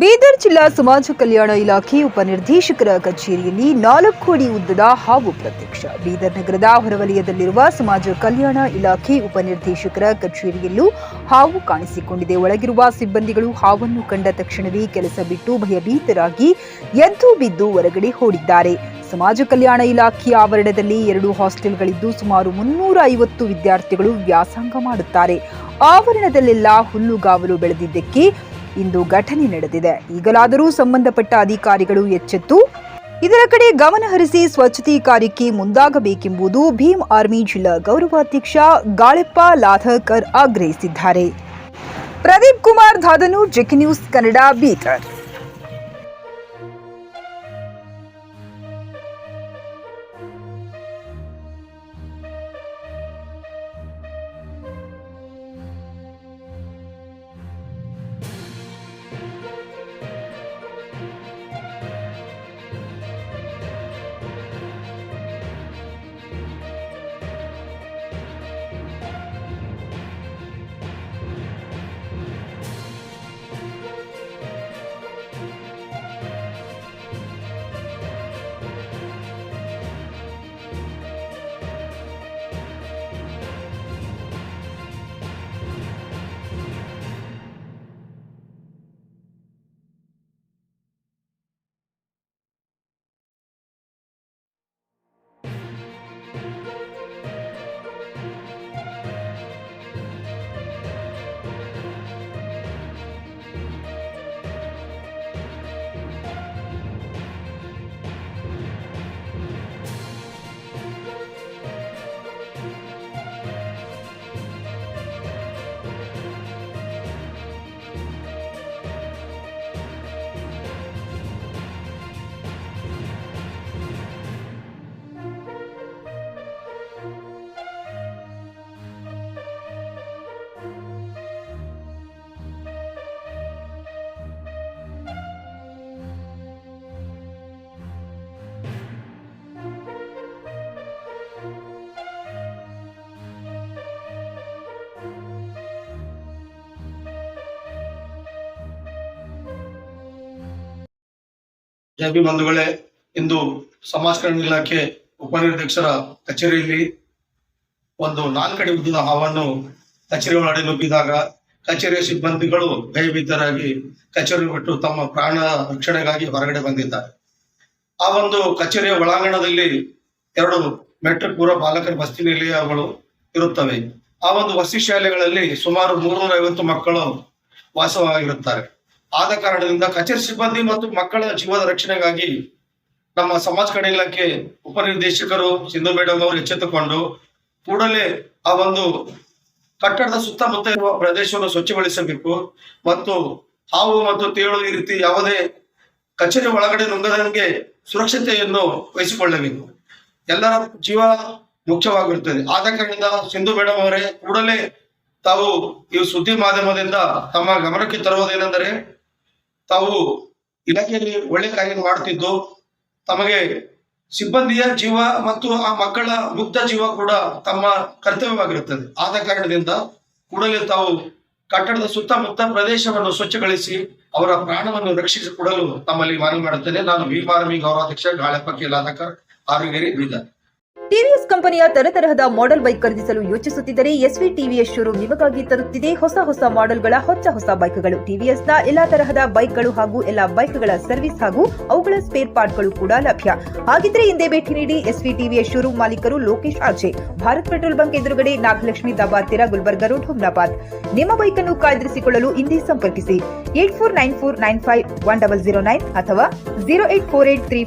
ಬೀದರ್ ಜಿಲ್ಲಾ ಸಮಾಜ ಕಲ್ಯಾಣ ಇಲಾಖೆ ಉಪನಿರ್ದೇಶಕರ ಕಚೇರಿಯಲ್ಲಿ 4 ಅಡಿ ಉದ್ದದ ಹಾವು ಪ್ರತ್ಯಕ್ಷ. ಬೀದರ್ ನಗರದ ಹೊರವಲಯದಲ್ಲಿರುವ ಸಮಾಜ ಕಲ್ಯಾಣ ಇಲಾಖೆ ಉಪನಿರ್ದೇಶಕರ ಕಚೇರಿಯಲ್ಲೂ ಹಾವು ಕಾಣಿಸಿಕೊಂಡಿದೆ. ಒಳಗಿರುವ ಸಿಬ್ಬಂದಿಗಳು ಹಾವನ್ನು ಕಂಡ ತಕ್ಷಣವೇ ಕೆಲಸ ಬಿಟ್ಟು ಭಯಭೀತರಾಗಿ ಎದ್ದು ಬಿದ್ದು ಹೊರಗಡೆ ಓಡಿದ್ದಾರೆ. ಸಮಾಜ ಕಲ್ಯಾಣ ಇಲಾಖೆಯ ಆವರಣದಲ್ಲಿ 2 ಹಾಸ್ಟೆಲ್ಗಳಿದ್ದು ಸುಮಾರು 350 ವಿದ್ಯಾರ್ಥಿಗಳು ವ್ಯಾಸಂಗ ಮಾಡುತ್ತಾರೆ. ಆವರಣದಲ್ಲೆಲ್ಲ ಹುಲ್ಲುಗಾವಲು ಬೆಳೆದಿದ್ದಕ್ಕೆ ಇಂದು ಘಟನೆ ನಡೆದಿದೆ. ಈಗಲಾದರೂ ಸಂಬಂಧಪಟ್ಟ ಅಧಿಕಾರಿಗಳು ಎಚ್ಚೆತ್ತು ಇದರ ಕಡೆ ಗಮನ ಹರಿಸಿ ಸ್ವಚ್ಛತೆ ಕಾರ್ಯಕ್ಕೆ ಮುಂದಾಗಬೇಕೆಂಬುದು ಭೀಮ್ ಆರ್ಮಿ ಜಿಲ್ಲಾ ಗೌರವಾಧ್ಯಕ್ಷ ಗಾಳೆಪ್ಪ ಲಾಥಕರ್ ಆಗ್ರಹಿಸಿದ್ದಾರೆ. Pradeep Kumar Dhadnur, JK news Kannada, Bidar. ಜಬಿ ಬಂಧುಗಳೇ, ಇಂದು ಸಮಾಜ ಕಲ್ಯಾಣ ಇಲಾಖೆ ಉಪನಿರ್ದೇಶಕರ ಕಚೇರಿಯಲ್ಲಿ ಒಂದು 4 ಅಡಿ ಉದ್ದದ ಹಾವನ್ನು ಕಚೇರಿ ಒಳಗಡೆ ನುಗ್ಗಿದಾಗ ಕಚೇರಿಯ ಸಿಬ್ಬಂದಿಗಳು ಭಯಭೀತರಾಗಿ ಕಚೇರಿ ಬಿಟ್ಟು ತಮ್ಮ ಪ್ರಾಣ ರಕ್ಷಣೆಗಾಗಿ ಹೊರಗಡೆ ಬಂದಿದ್ದಾರೆ. ಆ ಒಂದು ಕಚೇರಿಯ ಒಳಾಂಗಣದಲ್ಲಿ 2 ಮೆಟ್ರಿಕ್ ಪೂರ್ವ ಬಾಲಕರ ವಸತಿ ನಿಲಯಗಳು ಇರುತ್ತವೆ. ಆ ಒಂದು ವಸತಿ ಶಾಲೆಗಳಲ್ಲಿ ಸುಮಾರು 350 ಮಕ್ಕಳು ವಾಸವಾಗಿರುತ್ತಾರೆ. ಆದ ಕಾರಣದಿಂದ ಕಚೇರಿ ಸಿಬ್ಬಂದಿ ಮತ್ತು ಮಕ್ಕಳ ಜೀವದ ರಕ್ಷಣೆಗಾಗಿ ನಮ್ಮ ಸಮಾಜ ಕಲ್ಯಾಣ ಇಲಾಖೆ ಉಪನಿರ್ದೇಶಕರು ಸಿಂಧು ಮೇಡಮ್ ಅವರು ಎಚ್ಚೆತ್ತುಕೊಂಡು ಕೂಡಲೇ ಆ ಒಂದು ಕಟ್ಟಡದ ಸುತ್ತಮುತ್ತ ಇರುವ ಪ್ರದೇಶವನ್ನು ಸ್ವಚ್ಛಗೊಳಿಸಬೇಕು ಮತ್ತು ಹಾವು ಮತ್ತು ತೇಳು ಈ ರೀತಿ ಯಾವುದೇ ಕಚೇರಿ ಒಳಗಡೆ ನುಗ್ಗದಂಗೆ ಸುರಕ್ಷತೆಯನ್ನು ವಹಿಸಿಕೊಳ್ಳಬೇಕು. ಎಲ್ಲರ ಜೀವ ಮುಖ್ಯವಾಗಿರುತ್ತದೆ. ಆದ ಕಾರಣದಿಂದ ಸಿಂಧು ಮೇಡಮ್ ಅವರೇ ಕೂಡಲೇ ತಾವು ಈ ಸುದ್ದಿ ಮಾಧ್ಯಮದಿಂದ ತಮ್ಮ ಗಮನಕ್ಕೆ ತರುವುದೇನೆಂದರೆ, ತಾವು ಇಲಾಖೆಯಲ್ಲಿ ಒಳ್ಳೆ ಕಾರ್ಯ ಮಾಡುತ್ತಿದ್ದು ತಮಗೆ ಸಿಬ್ಬಂದಿಯ ಜೀವ ಮತ್ತು ಆ ಮಕ್ಕಳ ಮುಗ್ಧ ಜೀವ ಕೂಡ ತಮ್ಮ ಕರ್ತವ್ಯವಾಗಿರುತ್ತದೆ. ಆದ ಕಾರಣದಿಂದ ಕೂಡಲೇ ತಾವು ಕಟ್ಟಡದ ಸುತ್ತಮುತ್ತ ಪ್ರದೇಶವನ್ನು ಸ್ವಚ್ಛಗೊಳಿಸಿ ಅವರ ಪ್ರಾಣವನ್ನು ರಕ್ಷಿಸಿಕೊಡಲು ತಮ್ಮಲ್ಲಿ ಮನವಿ ಮಾಡುತ್ತೇನೆ. ನಾನು ಭೀಮ್ ಆರ್ಮಿ ಗೌರವಾಧ್ಯಕ್ಷ ಗಾಳೆಪ್ಪ ಲಾಥಕರ್, ಆರುಗೆರೆ, ಬೀದರ್. ಟಿವಿಎಸ್ ಕಂಪನಿಯ ತರತರಹದ ಮಾಡೆಲ್ ಬೈಕ್ ಖರೀದಿಸಲು ಯೋಚಿಸುತ್ತಿದ್ದರೆ ಎಸ್ವಿ ಟಿವಿಎಸ್ ಶೋರೂಮ್ ನಿಮಗಾಗಿ ತರುತ್ತಿದೆ ಹೊಸ ಮಾಡೆಲ್ಗಳ ಹೊಸ ಬೈಕ್ಗಳು. ಟಿವಿಎಸ್ನ ಎಲ್ಲಾ ತರಹದ ಬೈಕ್ಗಳು ಹಾಗೂ ಎಲ್ಲಾ ಬೈಕ್ಗಳ ಸರ್ವಿಸ್ ಹಾಗೂ ಅವುಗಳ ಸ್ಪೇರ್ ಪಾರ್ಟ್ಗಳು ಕೂಡ ಲಭ್ಯ. ಹಾಗಿದ್ರೆ ಹಿಂದೆ ಭೇಟಿ ನೀಡಿ. ಎಸ್ವಿ ಟಿವಿಎಸ್ ಶೋರೂಮ್ ಮಾಲೀಕರು Lokesh RJ, Bharat petrol bunk ಎದುರುಗಡೆ, ನಾಗಲಕ್ಷ್ಮಿ ದಾಬಾ ಹತ್ತಿರ, ಗುಲ್ಬರ್ಗಾ ರೋಡ್, ಹುಮ್ನಾಬಾದ್. ನಿಮ್ಮ ಬೈಕ್ ಅನ್ನು ಕಾಯ್ದಿರಿಸಿಕೊಳ್ಳಲು ಹಿಂದೆ ಸಂಪರ್ಕಿಸಿ 8494951009 ಅಥವಾ 08483